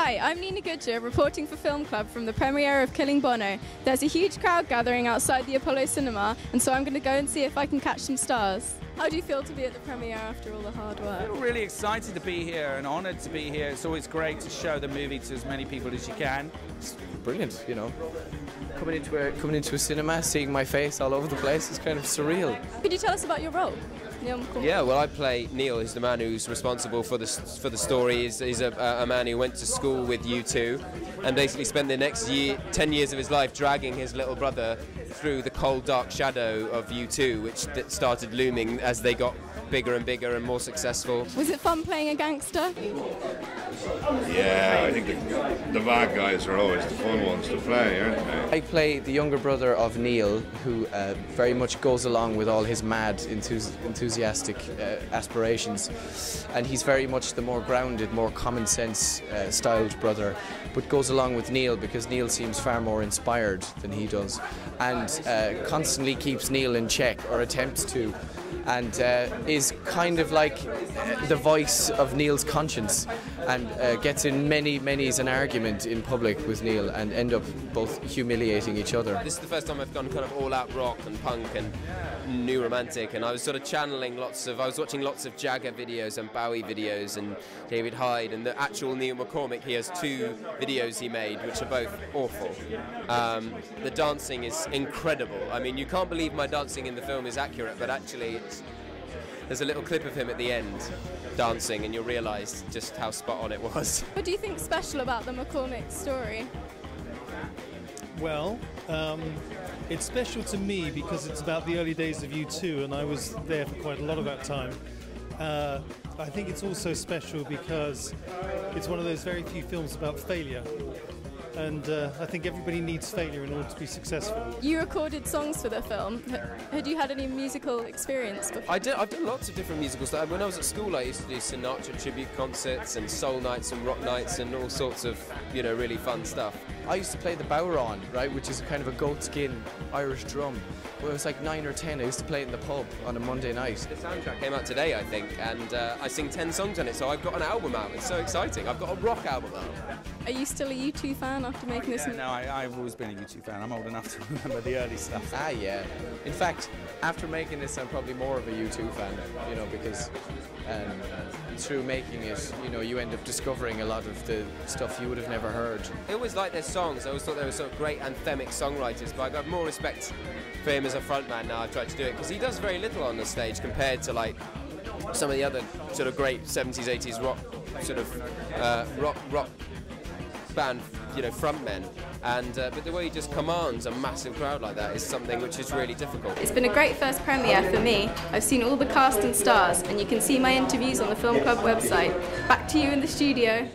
Hi, I'm Nina Goodger, reporting for Film Club from the premiere of Killing Bono. There's a huge crowd gathering outside the Apollo Cinema, and so I'm going to go and see if I can catch some stars. How do you feel to be at the premiere after all the hard work? I feel really excited to be here and honoured to be here. It's always great to show the movie to as many people as you can. It's brilliant, you know. Coming into a cinema, seeing my face all over the place is kind of surreal. Could you tell us about your role? Yeah, well, I play Neil. He's the man who's responsible for the story. He's a man who went to school with U2 and basically spent the next 10 years of his life dragging his little brother through the cold, dark shadow of U2, which started looming as they got bigger and bigger and more successful. Was it fun playing a gangster? Yeah, I think the bad guys are always the fun ones to play, aren't they? I play the younger brother of Neil, who very much goes along with all his mad, enthusiastic aspirations, and he's very much the more grounded, more common sense styled brother, but goes along with Neil because Neil seems far more inspired than he does, and constantly keeps Neil in check, or attempts to, and is kind of like the voice of Neil's conscience, and gets in many's an argument in public with Neil and end up both humiliating each other. This is the first time I've gone kind of all out rock and punk and new romantic, and I was sort of channeling I was watching lots of Jagger videos and Bowie videos and David Hyde, and the actual Neil McCormick, he has 2 videos he made which are both awful. The dancing is incredible. I mean, you can't believe my dancing in the film is accurate, but actually there's a little clip of him at the end dancing and you'll realise just how spot on it was. What do you think's special about the McCormick story? Well, it's special to me because it's about the early days of U2 and I was there for quite a lot of that time. I think it's also special because it's one of those very few films about failure. And I think everybody needs failure in order to be successful. You recorded songs for the film. Had you had any musical experience before? I've done lots of different musical stuff. When I was at school, I used to do Sinatra tribute concerts and soul nights and rock nights and all sorts of, you know, really fun stuff. I used to play the bowron, right, which is a kind of a goatskin Irish drum. When I was like 9 or 10, I used to play it in the pub on a Monday night. The soundtrack came out today, I think, and I sing 10 songs on it, so I've got an album out. It's so exciting. I've got a rock album out. Are you still a U2 fan after making this? No, I've always been a U2 fan. I'm old enough to remember the early stuff. Ah, yeah. In fact, after making this, I'm probably more of a U2 fan, you know, because through making it, you know, you end up discovering a lot of the stuff you would have never heard. I always liked their songs. I always thought they were sort of great anthemic songwriters, but I've got more respect for him as a frontman now. I've tried to do it because he does very little on the stage compared to like some of the other sort of great 70s, 80s rock sort of rock band, you know, frontmen. And but the way he just commands a massive crowd like that is something which is really difficult. It's been a great first premiere for me. I've seen all the cast and stars, and you can see my interviews on the Film Club website. Back to you in the studio.